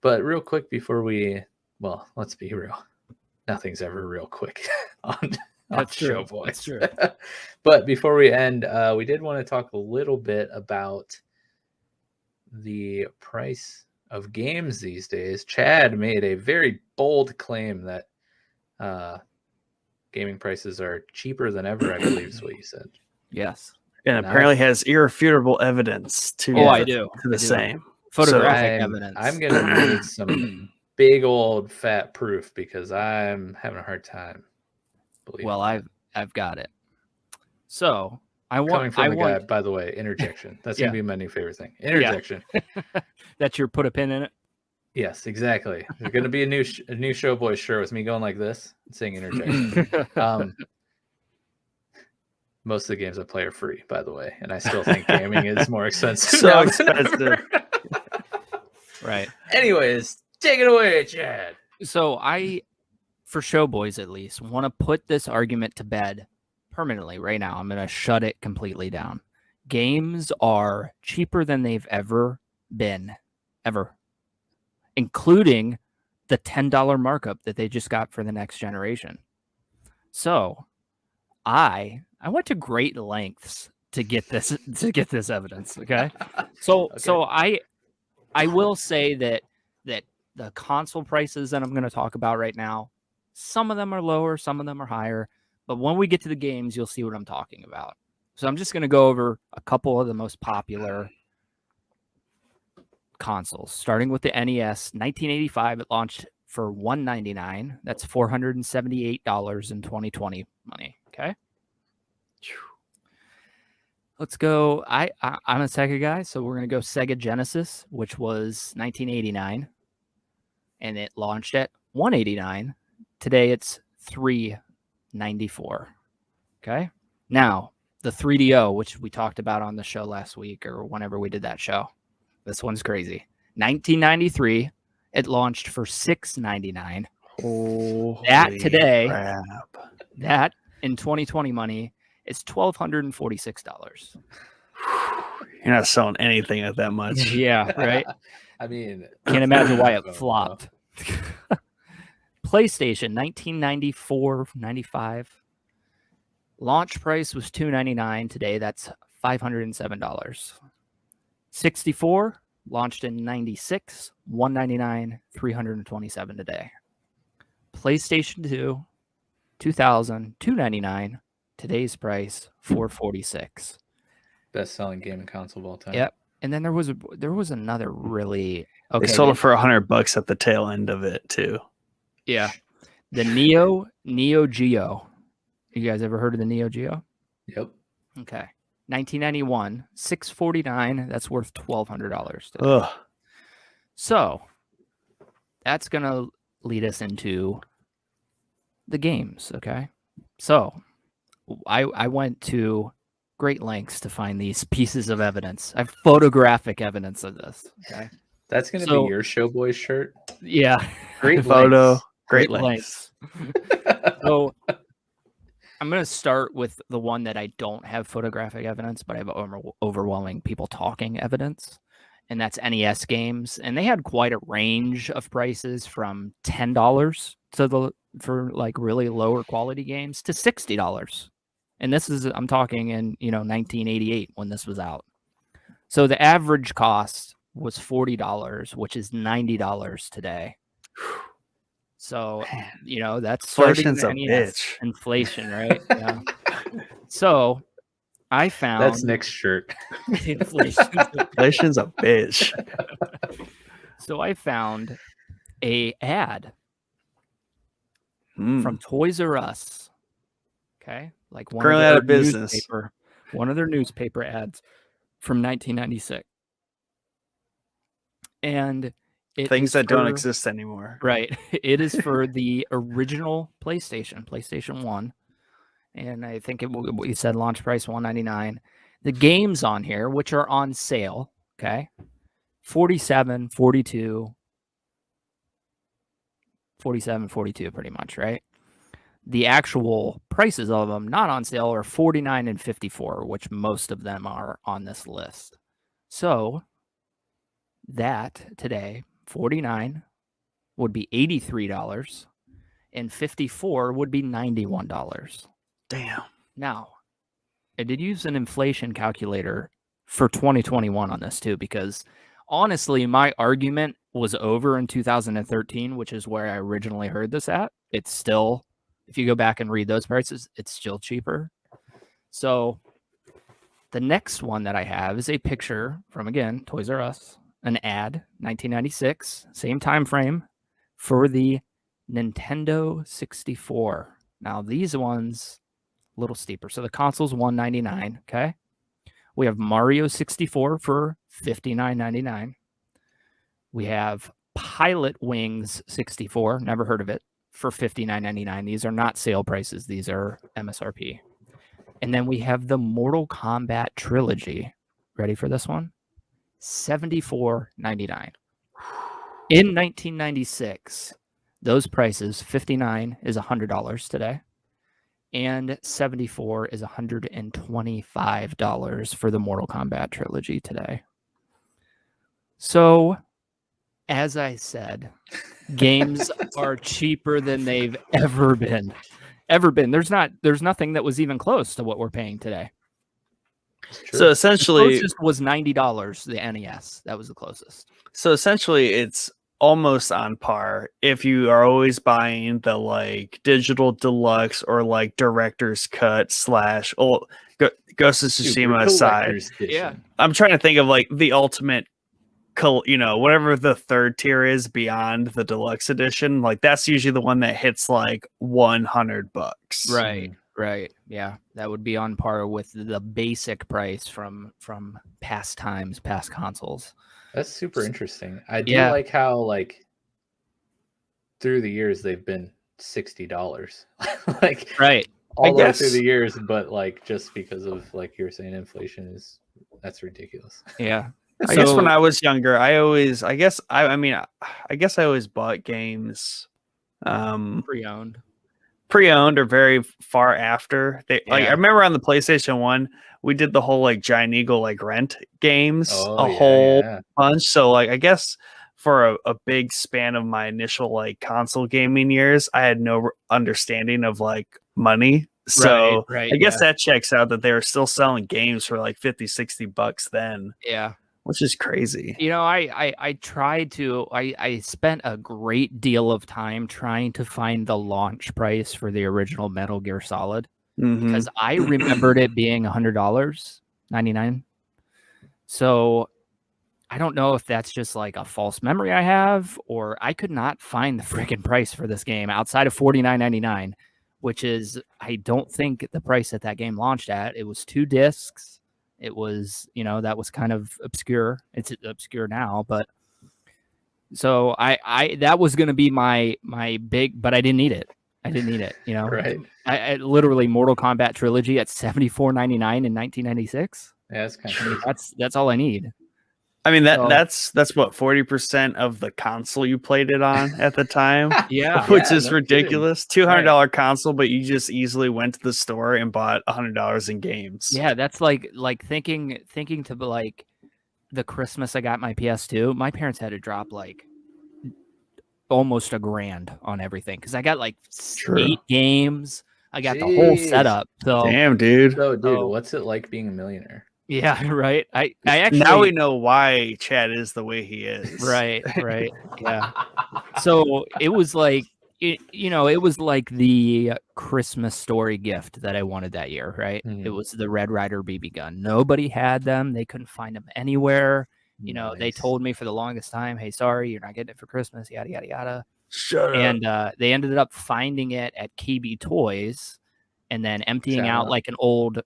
But real quick before let's be real. Nothing's ever real quick on That's true. Showboys. That's true. But before we end, we did want to talk a little bit about the price of games these days. Chad made a very bold claim that gaming prices are cheaper than ever, I believe is what you said. Yes. And apparently has irrefutable evidence to I do. To the same. Photographic evidence. I'm going to need some big old fat proof because I'm having a hard time believing. Well, I've got it. So coming from guy, by the way, interjection. That's gonna be my new favorite thing. Interjection. Yeah. That's your put a pin in it. Yes, exactly. There's gonna be a new Showboy shirt with me going like this and saying interjection. Most of the games I play are free, by the way, and I still think gaming is more expensive. So expensive. Right. Anyways, take it away, Chad. So I, for Showboys at least, want to put this argument to bed permanently right now. I'm going to shut it completely down. Games are cheaper than they've ever been, including the $10 markup that they just got for the next generation. So I went to great lengths to get this evidence. Okay. So I will say that the console prices that I'm going to talk about right now, some of them are lower, some of them are higher. But when we get to the games, you'll see what I'm talking about. So I'm just going to go over a couple of the most popular consoles, starting with the NES. 1985, it launched for $199. That's $478 in 2020 money. Okay. Let's go. I'm a Sega guy, so we're going to go Sega Genesis, which was 1989, and it launched at $189. Today, it's $394. Okay. Now, the 3DO, which we talked about on the show last week or whenever we did that show. This one's crazy. 1993, it launched for $699. That today, that in 2020 money is $1,246. You're not selling anything at that much. Yeah, right. I mean, can't imagine why it flopped. PlayStation 1994-95. Launch price was $299. Today, that's $507. 64 launched in 96, $199, $327 today. PlayStation 2, 2000, $299. Today's price $446. Best selling gaming console of all time. Yep. And then there was another really They sold it for $100 at the tail end of it too. Yeah. The Neo Geo. You guys ever heard of the Neo Geo? Yep. Okay. 1991, $649. That's worth $1,200. Ugh. So that's gonna lead us into the games. Okay. So I went to great lengths to find these pieces of evidence. I have photographic evidence of this. Okay. That's gonna be your Showboy shirt. Yeah. Great photo. Lengths. Great lengths. So I'm going to start with the one that I don't have photographic evidence, but I have overwhelming people talking evidence, and that's NES games. And they had quite a range of prices from $10 for like really lower quality games to $60. And this is, I'm talking in, 1988 when this was out. So the average cost was $40, which is $90 today. So, that's inflation's a bitch. Inflation, right? Yeah. So I found that's Nick's shirt. Inflation's a bitch. So I found a ad from Toys R Us. Okay. Like one currently out of business. One of their newspaper ads from 1996. And things that don't exist anymore. Right. It is for the original PlayStation 1. And I think we said launch price $199. The games on here, which are on sale, okay, $47, $42, pretty much, right? The actual prices of them not on sale are $49 and $54, which most of them are on this list. So that today, $49 would be $83, and 54 would be $91. Damn. Now, I did use an inflation calculator for 2021 on this too, because honestly, my argument was over in 2013, which is where I originally heard this at. It's still, if you go back and read those prices, it's still cheaper. So the next one that I have is a picture from, again, Toys R Us, an ad, 1996, same time frame, for the Nintendo 64. Now, these ones, a little steeper. So the console's $199, okay? We have Mario 64 for $59.99. We have Pilot Wings 64, never heard of it, for $59.99. These are not sale prices. These are MSRP. And then we have the Mortal Kombat trilogy. Ready for this one? $74.99. In 1996, those prices, $59 is $100 today, and $74 is $125 for the Mortal Kombat trilogy today. So, as I said, games are cheaper than they've ever been. There's nothing that was even close to what we're paying today. So essentially, the closest was $90, the NES. That was the closest. So essentially, it's almost on par if you are always buying the like digital deluxe or like director's cut / Ghost of Tsushima aside. Yeah, I'm trying to think of like the ultimate, whatever the third tier is beyond the deluxe edition. Like that's usually the one that hits like $100. Right. Yeah, that would be on par with the basic price from past times, past consoles. That's super interesting. I do like how like through the years they've been $60. Like all the way through the years, but like just because of like you were saying, inflation that's ridiculous. Yeah. I guess when I was younger, I always bought games pre-owned or very far after they like I remember on the PlayStation 1 we did the whole like Giant Eagle like rent games whole bunch. So like I guess for a big span of my initial like console gaming years, I had no understanding of like money. So I guess that checks out that they were still selling games for like $50-$60 then. Yeah. Which is crazy. I spent a great deal of time trying to find the launch price for the original Metal Gear Solid because I remembered it being $100, $99. So I don't know if that's just like a false memory I have, or I could not find the freaking price for this game outside of $49.99, which is, I don't think the price that game launched at. It was 2 discs. It was, that was kind of obscure. It's obscure now, but so I that was going to be my big, but I didn't need it. Right. I literally Mortal Kombat trilogy at $74.99 in 1996. Yeah, that's kind of that's all I need. I mean that's what 40% of the console you played it on at the time. Which is ridiculous. $200 console, but you just easily went to the store and bought $100 in games. Yeah, that's like thinking to like the Christmas I got my PS2. My parents had to drop like almost $1,000 on everything because I got like 8 games. I got the whole setup. So damn, dude. So dude, what's it like being a millionaire? Yeah, right. I actually now we know why Chad is the way he is. Right. Yeah. So it was like it was like the Christmas story gift that I wanted that year, right? It was the Red Ryder BB gun. Nobody had them. They couldn't find them anywhere. They told me for the longest time, "Hey, sorry, you're not getting it for Christmas." Yada yada yada. Shut up. And they ended up finding it at KB Toys, and then emptying out like an old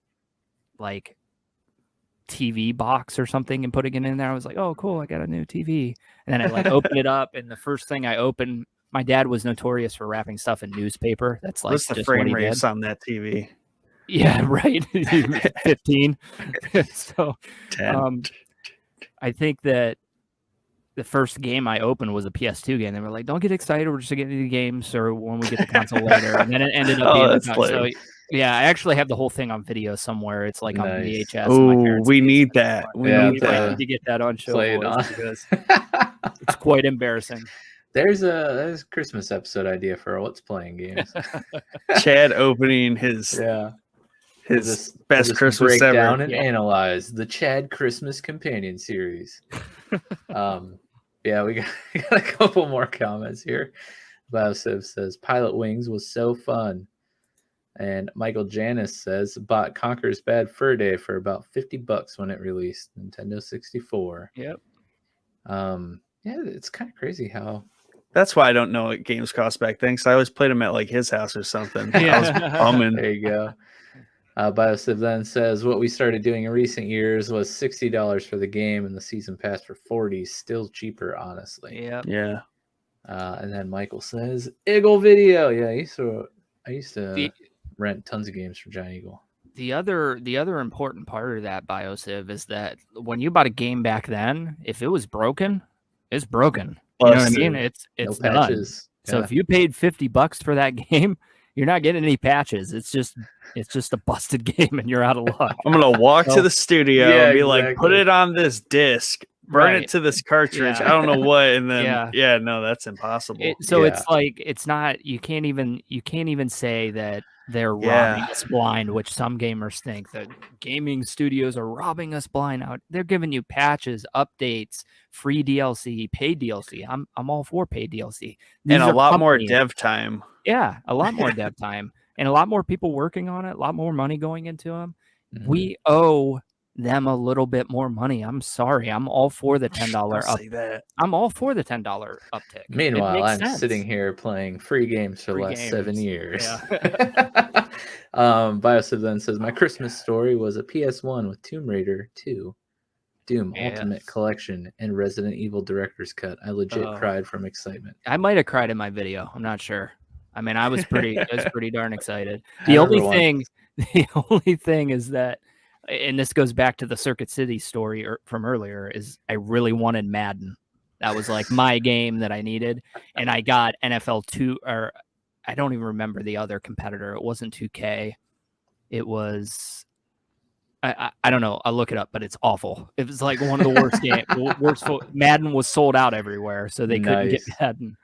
like TV box or something and putting it in there. I was like, oh, cool, I got a new TV. And then I like opened it up, and the first thing I opened, my dad was notorious for wrapping stuff in newspaper. That's like what's the frame rates on that TV? Yeah, right. 15. So 10. I think that the first game I opened was a PS2 game. They were like, don't get excited, we're just gonna get into the games or when we get the console later. And then it ended up being so yeah, I actually have the whole thing on video somewhere. It's like on VHS. Oh, we need that. We need to get that on show. It's quite embarrassing. There's a Christmas episode idea for What's Playing Games. Chad opening his best Christmas break ever. Down and analyze the Chad Christmas Companion Series. Yeah, we got a couple more comments here. Biosiv says Pilot Wings was so fun. And Michael Janis says bought Conker's Bad Fur Day for about $50 when it released. Nintendo 64. Yep. Yeah, it's kind of crazy how. That's why I don't know what games cost back then, because I always played them at like his house or something. Yeah. I was bumming. There you go. Biosiv then says what we started doing in recent years was $60 for the game and the season pass for $40. Still cheaper, honestly. Yep. Yeah. And then Michael says Eagle Video. Yeah, I used to rent tons of games from Giant Eagle. The other important part of that, Biosiv, is that when you bought a game back then, if it was broken, it's broken. You know what I mean? It's no done. patches. So if you paid $50 for that game, you're not getting any patches. It's just a busted game, and you're out of luck. I'm gonna walk to the studio and be like, put it on this disc, burn it to this cartridge. I don't know what, and then no, that's impossible. It's like it's not. You can't even say that they're robbing us blind, which some gamers think that gaming studios are robbing us blind out. They're giving you patches, updates, free DLC, paid DLC. I'm all for paid DLC. And a lot more dev time. Yeah, a lot more dev time and a lot more people working on it, a lot more money going into them. Mm-hmm. We owe them a little bit more money. I'm sorry. I'm all for the $10 up. I'm all for the $10 uptick. Meanwhile, I'm sitting here playing free games for the last 7 years. Yeah. Biosiv then says my Christmas story was a PS1 with Tomb Raider 2, Doom Ultimate Collection, and Resident Evil Director's Cut. I legit cried from excitement. I might have cried in my video. I'm not sure. I mean, I was pretty darn excited. The only thing is that, and this goes back to the Circuit City story from earlier, is I really wanted Madden. That was like my game that I needed. And I got NFL 2, or I don't even remember the other competitor. It wasn't 2K. It was, I don't know. I'll look it up, but it's awful. It was like one of the worst games. Madden was sold out everywhere, so they couldn't get Madden.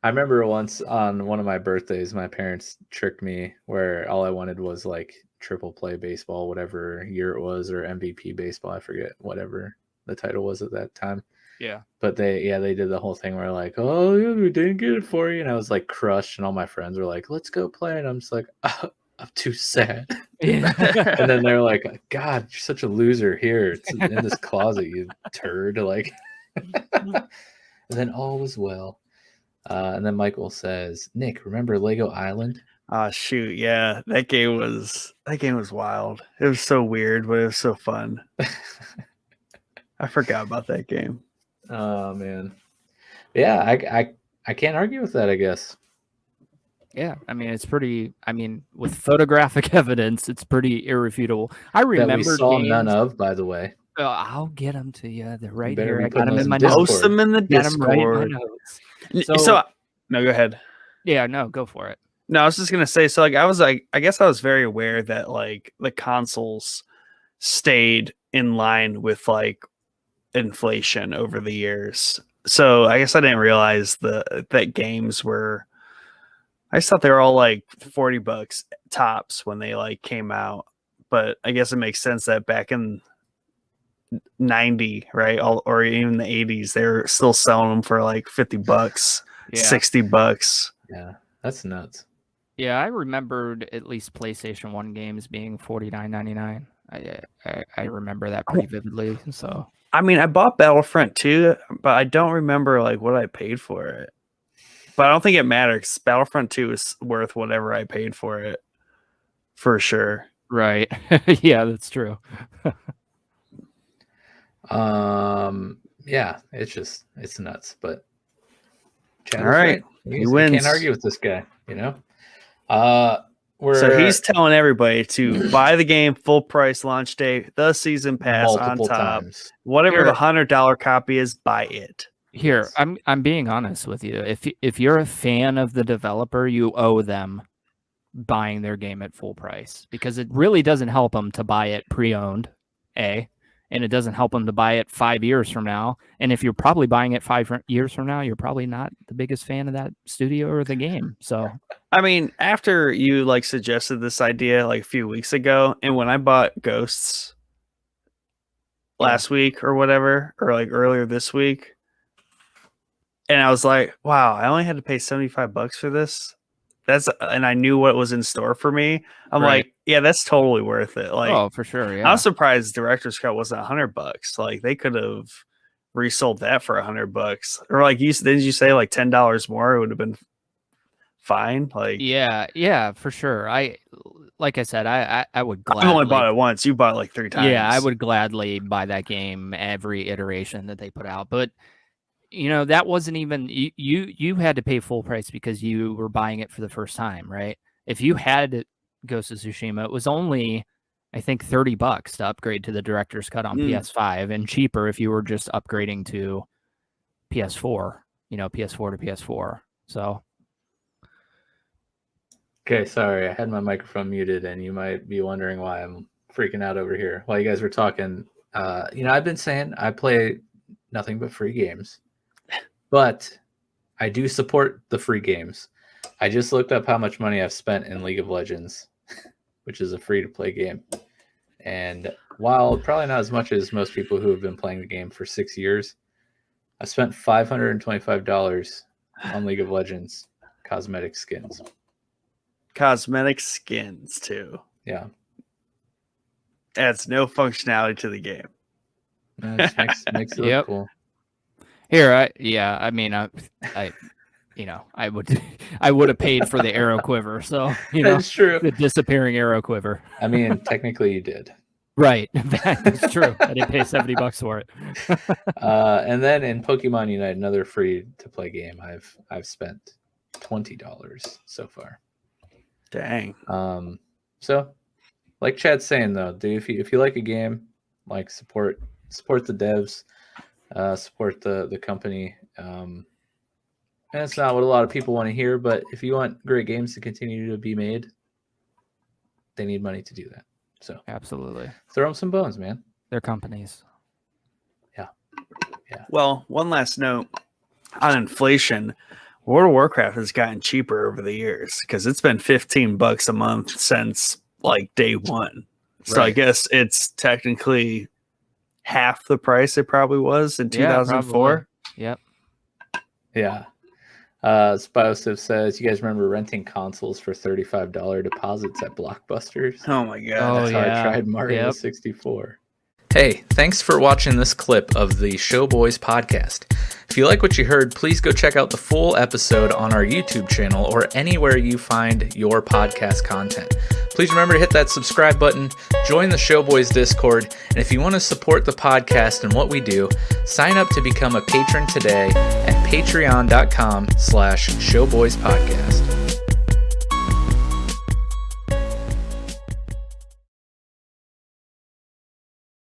I remember once on one of my birthdays, my parents tricked me where all I wanted was like triple play baseball, whatever year it was, or MVP baseball. I forget whatever the title was at that time. Yeah. But they did the whole thing where like, oh, yeah, we didn't get it for you. And I was like crushed. And all my friends were like, let's go play. And I'm just like, I'm too sad. Yeah. And then they're like, God, you're such a loser. Here, it's in this closet, you turd. Like, and then all was well. And then Michael says, Nick, remember Lego Island? Oh shoot, yeah. That game was wild. It was so weird, but it was so fun. I forgot about that game. Oh man. Yeah, I can't argue with that, I guess. Yeah, I mean it's pretty. I mean, with photographic evidence, it's pretty irrefutable. I remember that we saw none of, by the way. I'll get them to you. They're right here. I got them in my notes. Post them in the Discord. So no, go ahead. Yeah, no, go for it. No, I was just gonna say. So I guess I was very aware that like the consoles stayed in line with like inflation over the years. So I guess I didn't realize that games were. I just thought they were all like $40 tops when they like came out, but I guess it makes sense that back in 90, right, or even the 80s, they're still selling them for like $50, $60. Yeah, that's nuts. Yeah, I remembered at least PlayStation 1 games being $49.99. I remember that pretty vividly. So I mean, I bought Battlefront 2, but I don't remember like what I paid for it. But I don't think it matters. Battlefront 2 is worth whatever I paid for it, for sure. Right. Yeah, that's true. Yeah, it's nuts. But all right, he wins. Can't argue with this guy, you know. So he's telling everybody to buy the game full price launch day, the season pass on top, whatever the $100 copy is, buy it. Here, I'm being honest with you. If you're a fan of the developer, you owe them buying their game at full price, because it really doesn't help them to buy it pre-owned, A, and it doesn't help them to buy it 5 years from now. And if you're probably buying it 5 years from now, you're probably not the biggest fan of that studio or the game. So, I mean, after you like suggested this idea like a few weeks ago, and when I bought Ghosts last week or whatever, or like earlier this week, and I was like, wow, I only had to pay $75 for this. And I knew what was in store for me. I'm like, yeah, that's totally worth it. Like, oh, for sure. Yeah. I'm surprised Director's Cut wasn't $100. Like, they could have resold that for $100, or like didn't you say like $10 more? It would have been fine. Like, yeah, for sure. Like I said, I would gladly. I've only bought it once. You bought it like 3 times. Yeah, I would gladly buy that game every iteration that they put out, but. That wasn't even you had to pay full price because you were buying it for the first time, right? If you had Ghost of Tsushima, it was only, I think, $30 to upgrade to the Director's Cut on PS5, and cheaper if you were just upgrading to PS4, PS4 to PS4. So. Okay, sorry, I had my microphone muted, and you might be wondering why I'm freaking out over here. While you guys were talking, I've been saying I play nothing but free games. But I do support the free games. I just looked up how much money I've spent in League of Legends, which is a free-to-play game. And while probably not as much as most people who have been playing the game for 6 years, I spent $525 on League of Legends cosmetic skins. Cosmetic skins, too. Yeah. Adds no functionality to the game. It makes it look cool. Here, I would have paid for the arrow quiver. So that's true. The disappearing arrow quiver. I mean, technically, you did. Right, that's true. I didn't pay $70 for it. And then in Pokemon Unite, another free-to-play game, I've spent $20 so far. Dang. So, like Chad's saying though, dude, if you like a game, like support the devs. Support the company. And it's not what a lot of people want to hear, but if you want great games to continue to be made, they need money to do that. So absolutely, throw them some bones, man. They're companies. Yeah. Well, one last note on inflation. World of Warcraft has gotten cheaper over the years because it's been $15 a month since like day one. So I guess it's technically half the price it probably was in 2004. Yep. Yeah. Spousive says, you guys remember renting consoles for $35 deposits at Blockbusters? Oh my god. That's how I tried Mario 64. Hey, thanks for watching this clip of the Showboys podcast. If you like what you heard, please go check out the full episode on our YouTube channel or anywhere you find your podcast content. Please remember to hit that subscribe button, join the Showboys Discord, and if you want to support the podcast and what we do, sign up to become a patron today at patreon.com/showboyspodcast.